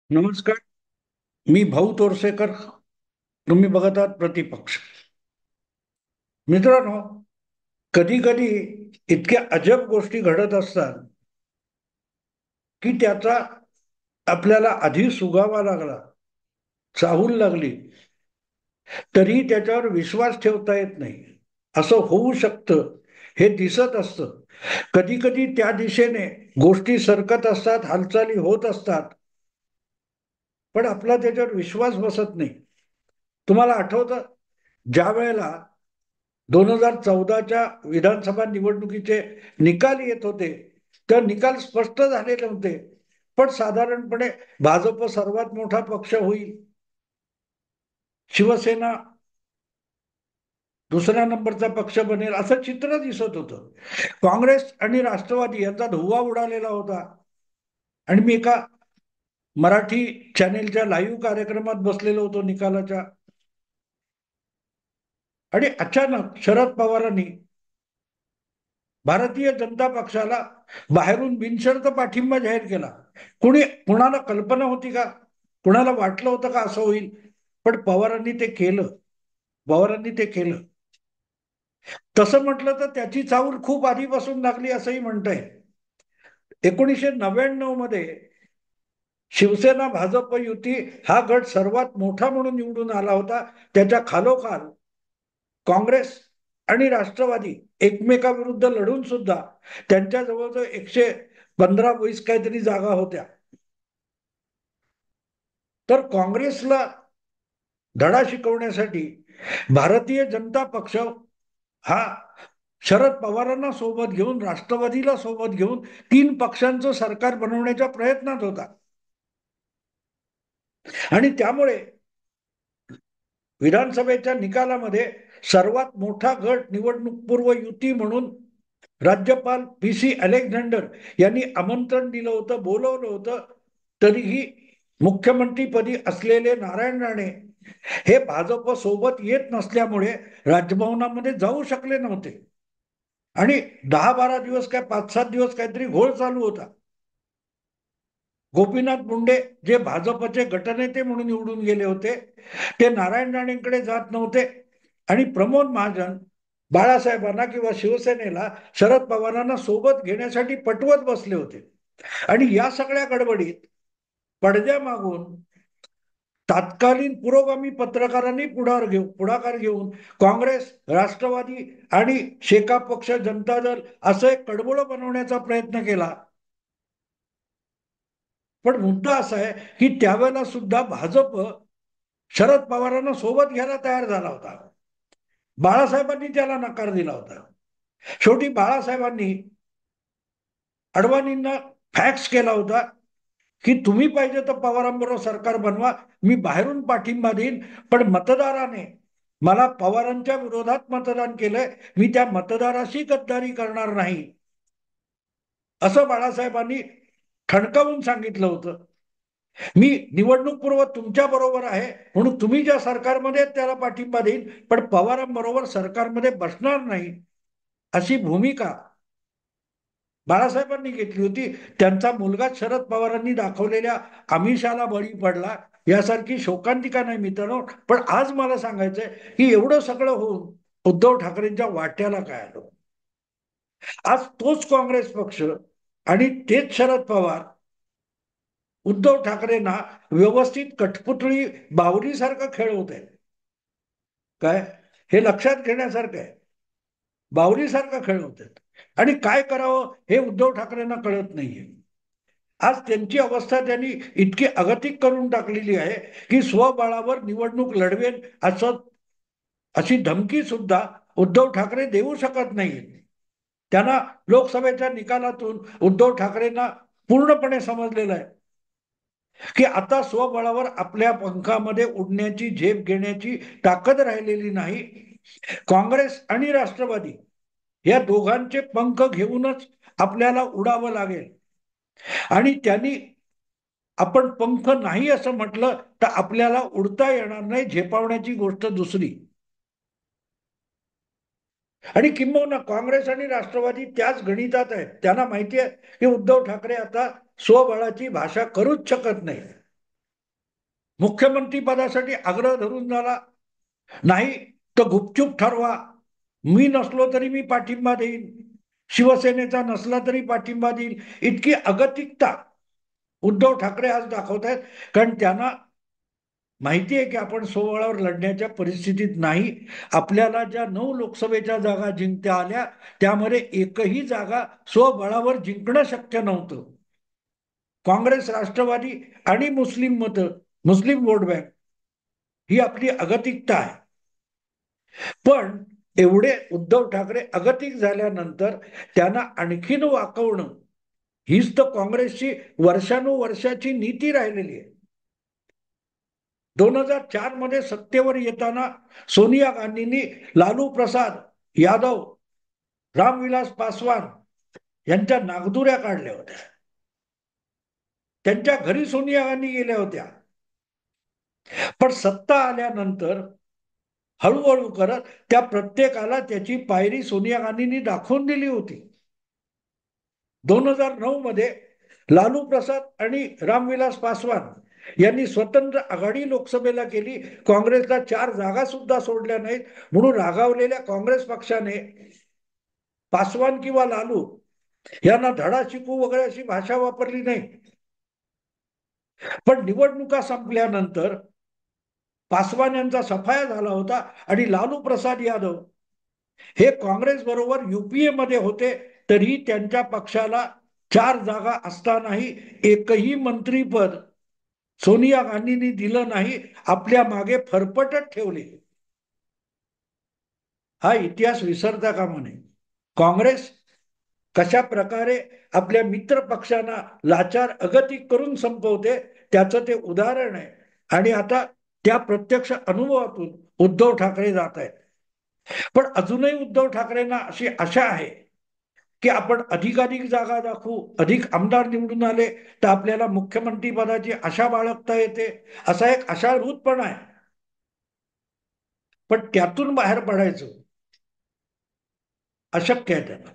नमस्कार. मी भाऊ तोरसेकर. तुम्ही बघत आहात प्रतिपक्ष. मित्रांनो, कधी कधी इतक्या अजब गोष्टी घडत असतात की त्याचा आपल्याला आधी सुगावा लागला, चाहूल लागली, तरी त्याच्यावर विश्वास ठेवता येत नाही. असं होऊ शकतं हे दिसत असतं. कधी कधी त्या दिशेने गोष्टी सरकत असतात, हालचाली होत असतात, पण आपला त्याच्यावर विश्वास बसत नाही. तुम्हाला आठवतं, ज्या वेळेला 2014च्या विधानसभा निवडणुकीचे निकाल येत होते, तर निकाल स्पष्ट झालेले नव्हते, पण साधारणपणे भाजप सर्वात मोठा पक्ष होईल, शिवसेना दुसऱ्या नंबरचा पक्ष बनेल, असं चित्र दिसत होतं. काँग्रेस आणि राष्ट्रवादी यांचा धुव्वा उडालेला होता. आणि मी एका मराठी चॅनेलच्या लाईव्ह कार्यक्रमात बसलेलो होतो निकालाच्या. आणि अचानक शरद पवारांनी भारतीय जनता पक्षाला बाहेरून बिनशर्त पाठिंबा जाहीर केला. कुणाला कल्पना होती का? कुणाला वाटलं होतं का असं होईल? पण पवारांनी ते केलं. पवारांनी ते केलं. तसं म्हटलं तर त्याची चाहूल खूप आधीपासून लागली असंही म्हणता येईल. 1999 मध्ये शिवसेना भाजप युती हा गट सर्वात मोठा म्हणून निवडून आला होता. त्याच्या खालोखाल काँग्रेस आणि राष्ट्रवादी एकमेकाविरुद्ध लढून सुद्धा त्यांच्या जवळजवळ 115-20 काहीतरी जागा होत्या. तर काँग्रेसला धडा शिकवण्यासाठी भारतीय जनता पक्ष हा शरद पवारांना सोबत घेऊन, राष्ट्रवादीला सोबत घेऊन 3 पक्षांचं सरकार बनवण्याच्या प्रयत्नात होता. आणि त्यामुळे विधानसभेच्या निकालामध्ये सर्वात मोठा गट निवडणूकपूर्व युती म्हणून राज्यपाल पी.सी. अलेक्झांडर यांनी आमंत्रण दिलं होतं, बोलवलं होतं. तरीही मुख्यमंत्रीपदी असलेले नारायण राणे हे भाजप सोबत येत नसल्यामुळे राजभवनामध्ये जाऊ शकले नव्हते. आणि 10-12 दिवस, काय 5-7 दिवस काहीतरी घोळ चालू होता. गोपीनाथ मुंडे जे भाजपचे गटनेते म्हणून निवडून गेले होते, ते नारायण राणेंकडे जात नव्हते. आणि प्रमोद महाजन बाळासाहेबांना किंवा शिवसेनेला शरद पवारांना सोबत घेण्यासाठी पटवत बसले होते. आणि या सगळ्या गडबडीत पडद्यामागून तात्कालीन पुरोगामी पत्रकारांनी पुढाकार घेऊन काँग्रेस, राष्ट्रवादी आणि शेका पक्ष, जनता दल असं एक कडबोळं बनवण्याचा प्रयत्न केला. पण मुद्दा असा आहे की त्यावेळेला सुद्धा भाजप शरद पवारांना सोबत घ्यायला तयार झाला होता. बाळासाहेबांनी त्याला नकार दिला होता. शेवटी बाळासाहेबांनी अडवाणींना फॅक्स केला होता की तुम्ही पाहिजे तर पवारांबरोबर सरकार बनवा, मी बाहेरून पाठिंबा देईन, पण मतदाराने मला पवारांच्या विरोधात मतदान केलंय, मी त्या मतदाराशी गद्दारी करणार नाही, असं बाळासाहेबांनी ठणकावून सांगितलं होतं. मी निवडणूक पूर्व तुमच्या बरोबर आहे म्हणून तुम्ही ज्या सरकारमध्ये त्याला पाठिंबा देईन, पण पवारांबरोबर सरकारमध्ये बसणार नाही, अशी भूमिका बाळासाहेबांनी घेतली होती. त्यांचा मुलगा शरद पवारांनी दाखवलेल्या आमिषाला बळी पडला, यासारखी शोकांतिका नाही मित्रांनो. पण आज मला सांगायचंय की एवढं सगळं होऊन उद्धव ठाकरेंच्या वाट्याला काय आलं? आज तोच काँग्रेस पक्ष आणि तेच शरद पवार उद्धव ठाकरेंना व्यवस्थित कठपुतळी बाहुलीसारखं खेळवत आहेत. काय, हे लक्षात घेण्यासारखं आहे. बाहुलीसारखं खेळवत आहेत. आणि काय करावं हे उद्धव ठाकरेंना कळत नाहीये. आज त्यांची अवस्था त्यांनी इतकी अगतिक करून टाकलेली आहे की स्वबळावर निवडणूक लढवेल असं अशी धमकी सुद्धा उद्धव ठाकरे देऊ शकत नाहीत. त्यांना लोकसभेच्या निकालातून उद्धव ठाकरेंना पूर्णपणे समजलेलं आहे की आता स्वबळावर आपल्या पंखामध्ये उडण्याची, झेप घेण्याची ताकद राहिलेली नाही. काँग्रेस आणि राष्ट्रवादी या दोघांचे पंख घेऊनच आपल्याला उडावं लागेल. आणि त्यांनी आपण पंख नाही असं म्हटलं तर आपल्याला उडता येणार नाही, झेपावण्याची गोष्ट दुसरी. आणि किंबहुना काँग्रेस आणि राष्ट्रवादी त्याच गणितात आहेत. त्यांना माहिती आहे की उद्धव ठाकरे आता स्वबळाची भाषा करूच शकत नाही. मुख्यमंत्री पदासाठी आग्रह धरून झाला, नाही तर गुपचूप ठरवा, मी नसलो तरी मी पाठिंबा देईन, शिवसेनेचा नसला तरी पाठिंबा देईन, इतकी अगतिकता उद्धव ठाकरे आज दाखवत आहेत. कारण त्यांना माहिती आहे की आपण स्वबळावर लढण्याच्या परिस्थितीत नाही. आपल्याला ज्या 9 लोकसभेच्या जागा जिंकता आल्या त्यामध्ये एकही जागा स्वबळावर जिंकणं शक्य नव्हतं. काँग्रेस, राष्ट्रवादी आणि मुस्लिम वोट बँक ही आपली अगतिकता आहे. पण एवढे उद्धव ठाकरे अगतिक झाल्यानंतर त्यांना आणखीन वाकवणं हीच तर काँग्रेसची वर्षानुवर्षाची नीती राहिलेली आहे. 2004 मध्ये सत्तेवर येताना सोनिया गांधींनी लालू प्रसाद यादव, रामविलास पासवान यांच्या नागदुऱ्या काढल्या होत्या. त्यांच्या घरी सोनिया गांधी गेल्या होत्या. पण सत्ता आल्यानंतर हळूहळू करत त्या प्रत्येकाला त्याची पायरी सोनिया गांधींनी दाखवून दिली होती. 2009 मध्ये लालू प्रसाद आणि रामविलास पासवान यांनी स्वतंत्र आघाडी लोकसभेला केली. काँग्रेसला 4 जागा सुद्धा सोडल्या नाहीत. म्हणून रागावलेल्या काँग्रेस पक्षाने पासवान किंवा लालू यांना धडा शिकू वगैरे अशी भाषा वापरली नाही. पण निवडणुका संपल्यानंतर पासवान यांचा सफाया झाला होता आणि लालू प्रसाद यादव हे काँग्रेस बरोबर युपीए मध्ये होते, तरी त्यांच्या पक्षाला 4 जागा असतानाही एकही मंत्रीपद सोनिया गांधींनी दिलं नाही, आपल्या मागे फरफटत ठेवले. हा इतिहास विसरता कामा नये. काँग्रेस कशा प्रकारे आपल्या मित्र पक्षांना लाचार अगतिक करून संपवते त्याचं ते उदाहरण आहे. आणि आता त्या प्रत्यक्ष अनुभवातून उद्धव ठाकरे जात आहेत. पण अजूनही उद्धव ठाकरेंना अशी आशा आहे की आपण अधिकाधिक जागा दाखवू, अधिक आमदार निवडून आले तर आपल्याला मुख्यमंत्री पदाची आशा बाळगता येते, असा एक आशाभूतपणा आहे. पण त्यातून बाहेर पडायचं अशक्य आहे त्यांना.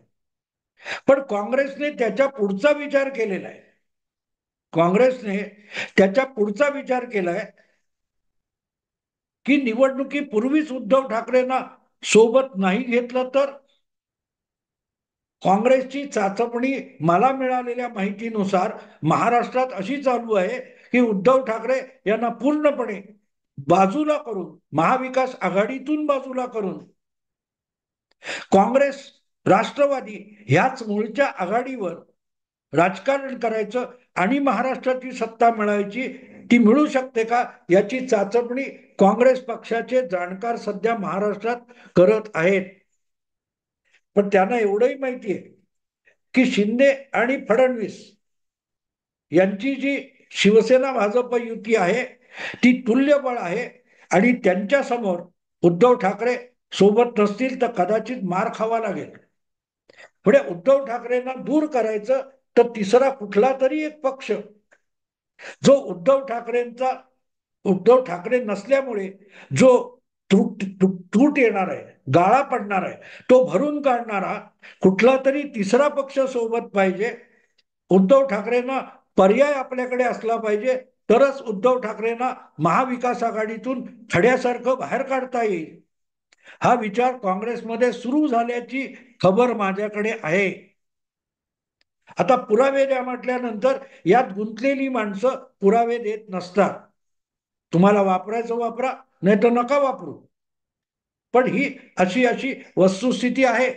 पण काँग्रेसने त्याच्या पुढचा विचार केलेला आहे. काँग्रेसने त्याच्या पुढचा विचार केलाय की निवडणुकीपूर्वीच उद्धव ठाकरेंना सोबत नाही घेतलं तर काँग्रेसची चाचपणी मला मिळालेल्या माहितीनुसार महाराष्ट्रात अशी चालू आहे की उद्धव ठाकरे यांना पूर्णपणे बाजूला करून, महाविकास आघाडीतून बाजूला करून काँग्रेस, राष्ट्रवादी ह्याच मूळच्या आघाडीवर राजकारण करायचं आणि महाराष्ट्राची सत्ता मिळायची. ती मिळू शकते का याची चाचपणी काँग्रेस पक्षाचे जाणकार सध्या महाराष्ट्रात करत आहेत. पण त्यांना एवढंही माहिती आहे की शिंदे आणि फडणवीस यांची जी शिवसेना भाजप युती आहे ती तुल्यबळ आहे आणि त्यांच्या समोर उद्धव ठाकरे सोबत नसतील तर कदाचित मार खावा लागेल. पुढे उद्धव ठाकरेंना दूर करायचं तर तिसरा कुठला तरी एक पक्ष जो उद्धव ठाकरे नसल्यामुळे जो तूट येणार आहे, गाळा पडणार आहे, तो भरून काढणारा कुठला तरी तिसरा पक्ष सोबत पाहिजे. उद्धव ठाकरेंना पर्याय आपल्याकडे असला पाहिजे, तरच उद्धव ठाकरेंना महाविकास आघाडीतून खड्यासारखं बाहेर काढता येईल. हा विचार काँग्रेसमध्ये सुरू झाल्याची खबर माझ्याकडे आहे. आता पुरावे द्या म्हटल्यानंतर यात गुंतलेली माणसं पुरावे देत नसतात. तुम्हाला वापरायचं वापरा, नाही तर नका वापरू. पण ही अशी अशी वस्तुस्थिती आहे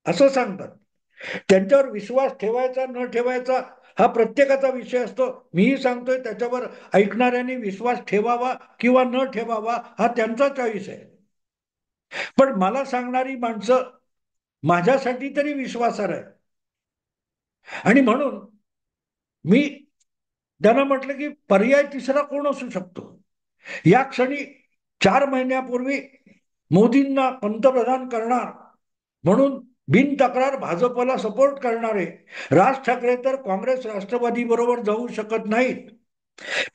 असं सांगतात. त्यांच्यावर विश्वास ठेवायचा न ठेवायचा हा प्रत्येकाचा विषय असतो. मीही सांगतोय त्याच्यावर ऐकणाऱ्यांनी विश्वास ठेवावा किंवा न ठेवावा हा त्यांचा चॉईस आहे. पण मला सांगणारी माणसं माझ्यासाठी तरी विश्वासार्ह आहे. आणि म्हणून मी त्यांना म्हटलं की पर्याय तिसरा कोण असू शकतो. या क्षणी 4 महिन्यापूर्वी मोदींना पंतप्रधान करणार म्हणून बिनतक्रार भाजपला सपोर्ट करणारे राज ठाकरे तर काँग्रेस, राष्ट्रवादी बरोबर जाऊ शकत नाहीत.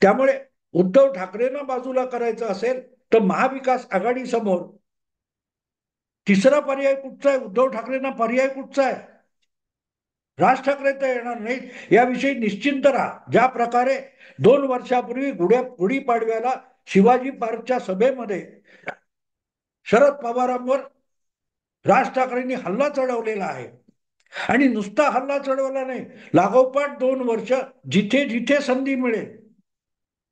त्यामुळे उद्धव ठाकरेंना बाजूला करायचं असेल तर महाविकास आघाडी समोर तिसरा पर्याय कुठचा आहे? उद्धव ठाकरेंना पर्याय कुठचा आहे? राज ठाकरे तर येणार नाहीत याविषयी निश्चिंत राहा. ज्या प्रकारे 2 वर्षापूर्वी गुढीपाडव्याला शिवाजी पार्कच्या सभेमध्ये शरद पवारांवर राज ठाकरेंनी हल्ला चढवलेला आहे, आणि नुसता हल्ला चढवला नाही, लागोपाठ 2 वर्ष जिथे जिथे संधी मिळेल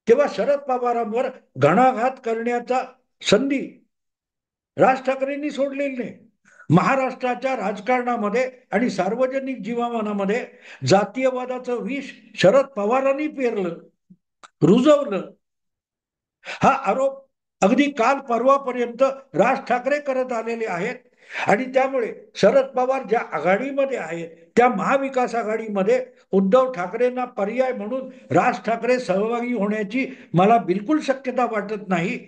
तेव्हा शरद पवारांवर घणाघात करण्याचा संधी राज ठाकरेंनी सोडलेली नाही. महाराष्ट्राच्या राजकारणामध्ये आणि सार्वजनिक जीवनामध्ये जातीयवादाचं विष शरद पवारांनी पेरलं, रुजवलं. हा आरोप अगदी काल परवापर्यंत राज ठाकरे करत आलेले आहेत. आणि त्यामुळे शरद पवार ज्या आघाडीमध्ये आहेत त्या महाविकास आघाडीमध्ये उद्धव ठाकरेंना पर्याय म्हणून राज ठाकरे सहभागी होण्याची मला बिलकुल शक्यता वाटत नाही.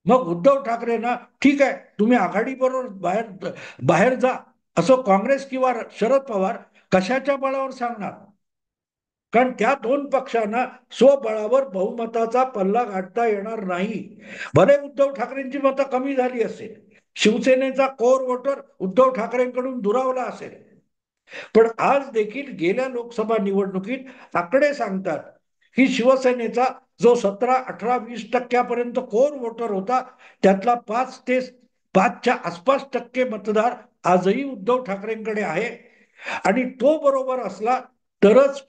मग उद्धव ठाकरेंना ठीक आहे, तुम्ही आघाडी बरोबर बाहेर बाहेर जा असं काँग्रेस किंवा शरद पवार कशाच्या बळावर सांगणार? कारण त्या 2 पक्षांना स्वबळावर बहुमताचा पल्ला गाठता येणार नाही. भले उद्धव ठाकरेंची मतं कमी झाली असेल, शिवसेनेचा कोर वोटर उद्धव ठाकरेंकडून दुरावला असेल, पण आज देखील गेल्या लोकसभा निवडणुकीत आकडे सांगतात की शिवसेनेचा जो 17, 18, 20% कोर वोटर होता त्यातला 5 ते 5च्या आसपास टक्के मतदार आजही उद्धव ठाकरेंकडे आहे. आणि तो बरोबर असला तरच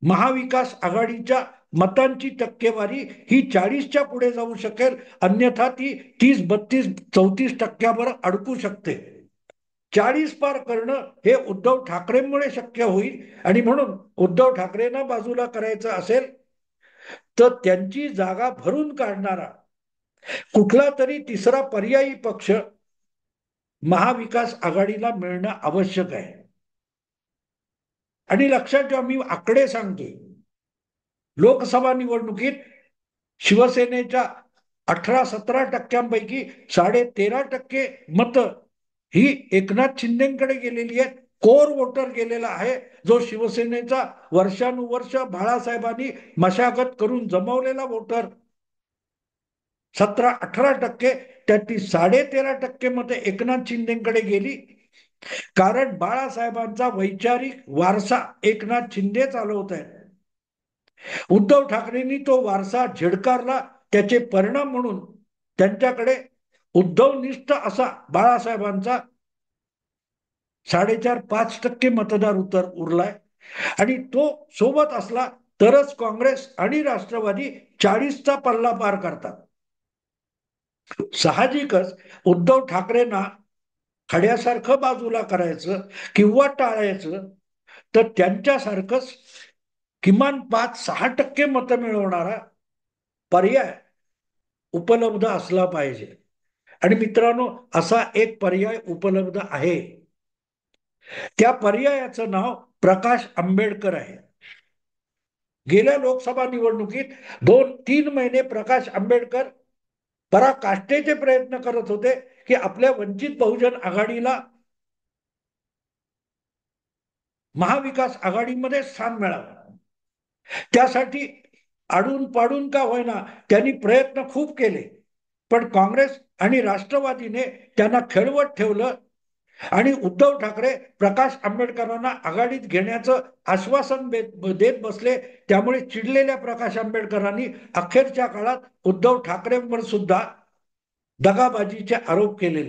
महाविकास आघाडीच्या मतांची टक्केवारी ही 40च्या पुढे जाऊ शकेल, अन्यथा ती 30, 32, 34 अडकू शकते. 40 पार करणं हे उद्धव ठाकरेंमुळे शक्य होईल. आणि म्हणून उद्धव ठाकरेंना बाजूला करायचं असेल तर त्यांची जागा भरून काढणारा कुठला तरी तिसरा पर्यायी पक्ष महाविकास आघाडीला मिळणं आवश्यक आहे. आणि लक्षात ठेवा, मी आकडे सांगतोय, लोकसभा निवडणुकीत शिवसेनेच्या 18, 17 टक्क्यांपैकी 13.5% मतं ही एकनाथ शिंदेकडे गेलेली आहेत. कोर वोटर गेलेला आहे, जो शिवसेनेचा वर्षानुवर्ष बाळासाहेबांनी मशागत करून जमवलेला वोटर 17, 18%, त्यातली 13.5% मतं एकनाथ शिंदेकडे गेली. कारण बाळासाहेबांचा वैचारिक वारसा एकनाथ शिंदे चालवत आहेत. उद्धव ठाकरेंनी तो वारसा झिडकारला, त्याचे परिणाम म्हणून त्यांच्याकडे उद्धवनिष्ठ असा बाळासाहेबांचा 4.5-5% मतदार उरलाय. आणि तो सोबत असला तरच काँग्रेस आणि राष्ट्रवादी 40चा पल्ला पार करतात. साहजिकच उद्धव ठाकरेंना खड्यासारखं बाजूला करायचं किंवा टाळायचं तर त्यांच्यासारखंच किमान 5-6% मतं मिळवणारा पर्याय उपलब्ध असला पाहिजे. आणि मित्रांनो, असा एक पर्याय उपलब्ध आहे. त्या पर्यायाचं नाव प्रकाश आंबेडकर आहे. गेल्या लोकसभा निवडणुकीत 2-3 महिने प्रकाश आंबेडकर पराकाष्ठेचे प्रयत्न करत होते की आपल्या वंचित बहुजन आघाडीला महाविकास आघाडीमध्ये स्थान मिळावं. त्यासाठी आडून पाडून का होईना त्यांनी प्रयत्न खूप केले, पण काँग्रेस आणि राष्ट्रवादीने त्यांना खेळवत ठेवलं. आणि उद्धव ठाकरे प्रकाश आंबेडकरांना आघाडीत घेण्याचं आश्वासन देत बसले. त्यामुळे चिडलेल्या प्रकाश आंबेडकरांनी अखेरच्या काळात उद्धव ठाकरेंवर सुद्धा दगाबाजीचे आरोप केले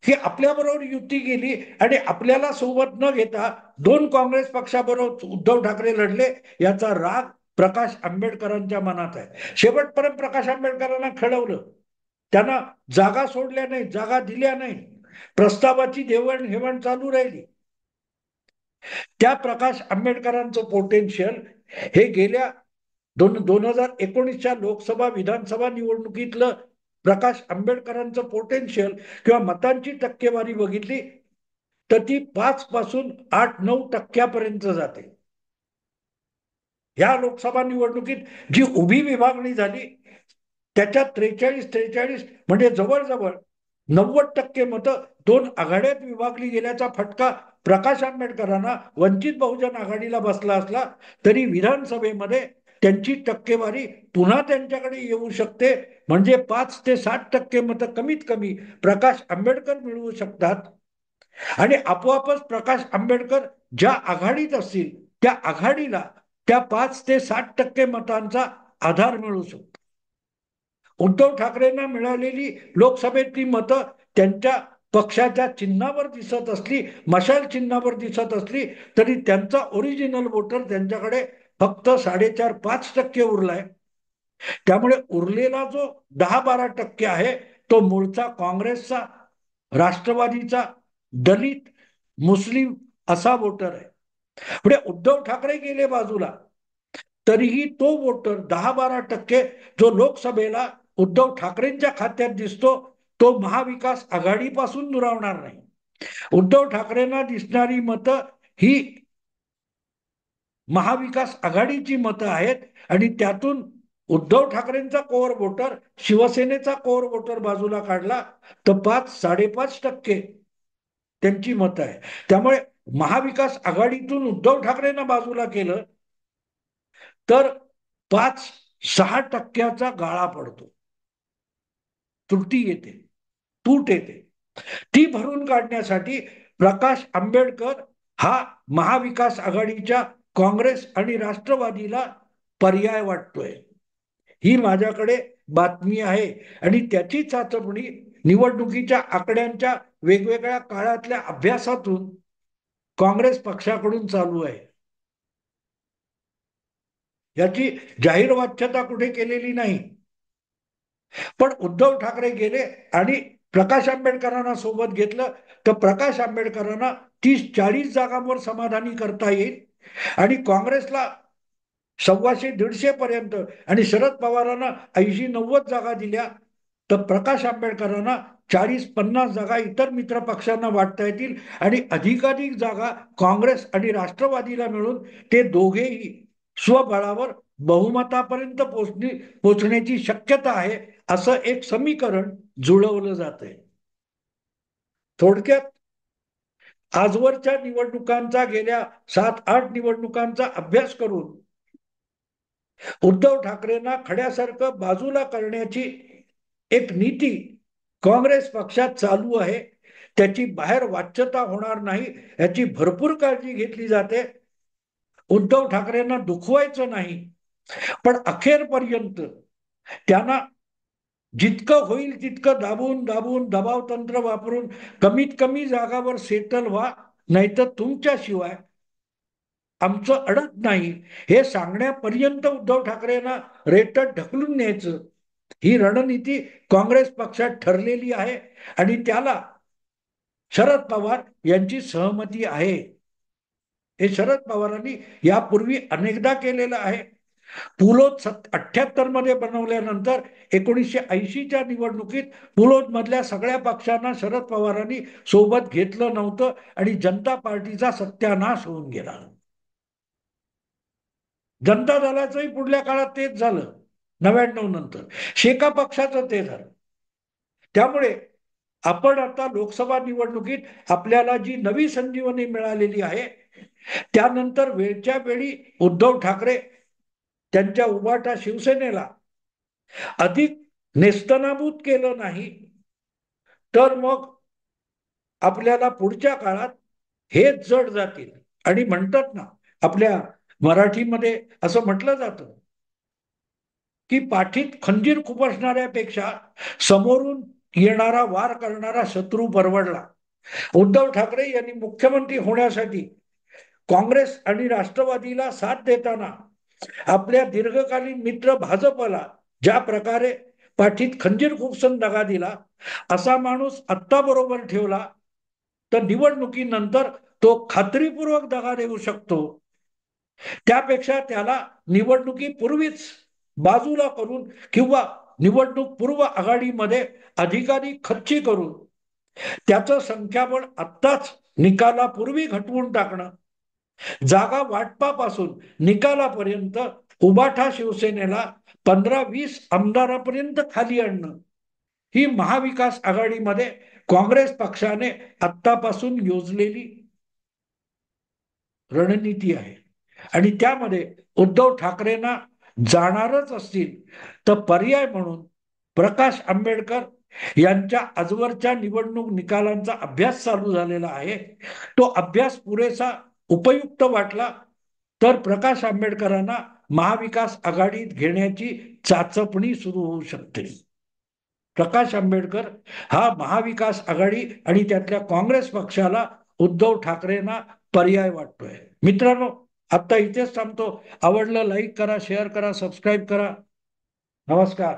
की आपल्याबरोबर युती केली आणि आपल्याला सोबत न घेता 2 काँग्रेस पक्षाबरोबर उद्धव ठाकरे लढले. याचा राग प्रकाश आंबेडकरांच्या मनात आहे. शेवटपर्यंत प्रकाश आंबेडकरांना खेळवलं, त्यांना जागा सोडल्या नाही, जागा दिल्या नाही, प्रस्तावाची देवाणघेवाण चालू राहिली. त्या प्रकाश आंबेडकरांचं पोटेन्शियल हे गेल्या 2019च्या लोकसभा विधानसभा निवडणुकीतलं प्रकाश आंबेडकरांचं पोटेन्शियल किंवा मतांची टक्केवारी बघितली तर ती 5 पासून 8-9% जाते. या लोकसभा निवडणुकीत जी उभी विभागणी झाली त्याच्यात 43-43 म्हणजे जवळजवळ 90% मतं 2 आघाड्यात विभागली गेल्याचा फटका प्रकाश आंबेडकरांना वंचित बहुजन आघाडीला बसला असला तरी विधानसभेमध्ये त्यांची टक्केवारी पुन्हा त्यांच्याकडे येऊ शकते. म्हणजे 5 ते 7% मतं कमीत कमी प्रकाश आंबेडकर मिळवू शकतात. आणि आपोआपच प्रकाश आंबेडकर ज्या आघाडीत असतील त्या आघाडीला त्या 5 ते 7% मतांचा आधार मिळू शकतो. उद्धव ठाकरेंना मिळालेली लोकसभेतली मतं त्यांच्या पक्षाच्या चिन्हावर दिसत असली, मशाल चिन्हावर दिसत असली, तरी त्यांचा ओरिजिनल वोटर त्यांच्याकडे फक्त 4.5-5% उरलाय. त्यामुळे उरलेला जो 10-12% आहे तो मूळचा काँग्रेसचा, राष्ट्रवादीचा, दलित, मुस्लिम असा वोटर आहे. पुढे उद्धव ठाकरे गेले बाजूला, तरीही तो वोटर 10-12% जो लोकसभेला उद्धव ठाकरेंच्या खात्यात दिसतो तो महाविकास आघाडीपासून दुरावणार नाही. उद्धव ठाकरेंना दिसणारी मतं ही महाविकास आघाडीची मतं आहेत आणि त्यातून उद्धव ठाकरेंचा कोर वोटर, शिवसेनेचा कोर वोटर बाजूला काढला तर 5-5.5% त्यांची मतं आहे. त्यामुळे महाविकास आघाडीतून उद्धव ठाकरेंना बाजूला केलं तर 5-6% गाळा पडतो, त्रुटी येते, तूट येते. ती भरून काढण्यासाठी प्रकाश आंबेडकर हा महाविकास आघाडीच्या काँग्रेस आणि राष्ट्रवादीला पर्याय वाटतोय. ही माझ्याकडे बातमी आहे आणि त्याची चाचपणी निवडणुकीच्या आकड्यांच्या वेगवेगळ्या काळातल्या अभ्यासातून काँग्रेस पक्षाकडून चालू आहे. याची जाहीर वाच्यता कुठे केलेली नाही. पण उद्धव ठाकरे गेले आणि प्रकाश आंबेडकरांना सोबत घेतलं तर प्रकाश आंबेडकरांना 30-40 जागांवर समाधानी करता येईल आणि काँग्रेसला 125-150 पर्यंत आणि शरद पवारांना 80-90 जागा दिल्या तर प्रकाश आंबेडकरांना 40-50 जागा इतर मित्र पक्षांना वाटता येतील आणि अधिकाधिक जागा काँग्रेस आणि राष्ट्रवादीला मिळून ते दोघेही स्वबळावर बहुमतापर्यंत पोचण्याची शक्यता आहे, असं एक समीकरण जुळवलं जातंय. थोडक्यात आजवरच्या निवडणुकांचा, गेल्या 7-8 निवडणुकांचा अभ्यास करून उद्धव ठाकरेंना खड्यासारखं बाजूला करण्याची एक नीती काँग्रेस पक्षात चालू आहे. त्याची बाहेर वाच्यता होणार नाही याची भरपूर काळजी घेतली जाते. उद्धव ठाकरेंना दुखवायचं नाही, पण अखेरपर्यंत त्यांना जितकं होईल तितकं दाबून दाबून दबाव तंत्र वापरून कमीत कमी जागावर सेटल व्हा, नाहीतर तुमच्याशिवाय आमचं अडत नाही हे सांगण्यापर्यंत उद्धव ठाकरेंना रेटत ढकलून न्यायचं, ही रणनीती काँग्रेस पक्षात ठरलेली आहे आणि त्याला शरद पवार यांची सहमती आहे. हे शरद पवारांनी यापूर्वी अनेकदा केलेलं आहे. पुलोद 78 मध्ये बनवल्यानंतर 1980च्या निवडणुकीत पुलोद मधल्या सगळ्या पक्षांना शरद पवारांनी सोबत घेतलं नव्हतं आणि जनता पार्टीचा सत्यानाश होऊन गेला. जनता दलाचंही पुढल्या काळात तेच झालं. 99 नंतर शेका पक्षाचं ते झालं. त्यामुळे आपण आता लोकसभा निवडणुकीत आपल्याला जी नवी संजीवनी मिळालेली आहे त्यानंतर वेळच्या वेळी उद्धव ठाकरे त्यांच्या उभाटा शिवसेनेला अधिक नेस्तनाबूत केलं नाही तर मग आपल्याला पुढच्या काळात हेच जड जातील. आणि म्हणतात ना, आपल्या मराठीमध्ये असं म्हटलं जातं की पाठीत खंजीर खुपसणाऱ्यापेक्षा समोरून येणारा वार करणारा शत्रू परवडला. उद्धव ठाकरे यांनी मुख्यमंत्री होण्यासाठी काँग्रेस आणि राष्ट्रवादीला साथ देताना आपल्या दीर्घकालीन मित्र भाजपला ज्या प्रकारे पाठीत खंजीर खुपसून दगा दिला, असा माणूस आत्ता बरोबर ठेवला तर निवडणुकीनंतर तो खात्रीपूर्वक दगा देऊ शकतो. त्यापेक्षा त्याला निवडणुकीपूर्वीच बाजूला करून किंवा निवडणूक पूर्व आघाडीमध्ये अधिकाधिक खच्ची करून त्याचं संख्याबळ आत्ताच निकालापूर्वी घटवून टाकणं, जागा वाटपापासून निकालापर्यंत उबाठा शिवसेनेला 15-20 आमदारापर्यंत खाली आणणं, ही महाविकास आघाडीमध्ये काँग्रेस पक्षाने आत्तापासून योजलेली रणनीती आहे. आणि त्यामध्ये उद्धव ठाकरेंना जाणारच असतील तर पर्याय म्हणून प्रकाश आंबेडकर यांच्या आजवरच्या निवडणूक निकालांचा अभ्यास चालू झालेला आहे. तो अभ्यास पुरेसा उपयुक्त वाटला तर प्रकाश आंबेडकरांना महाविकास आघाडीत घेण्याची चाचपणी सुरू होऊ शकते. प्रकाश आंबेडकर हा महाविकास आघाडी आणि त्यातल्या काँग्रेस पक्षाला उद्धव ठाकरेंना पर्याय वाटतोय. मित्रांनो, आता इथेच थांबतो. आवडलं लाईक करा, शेअर करा, सबस्क्राईब करा. नमस्कार.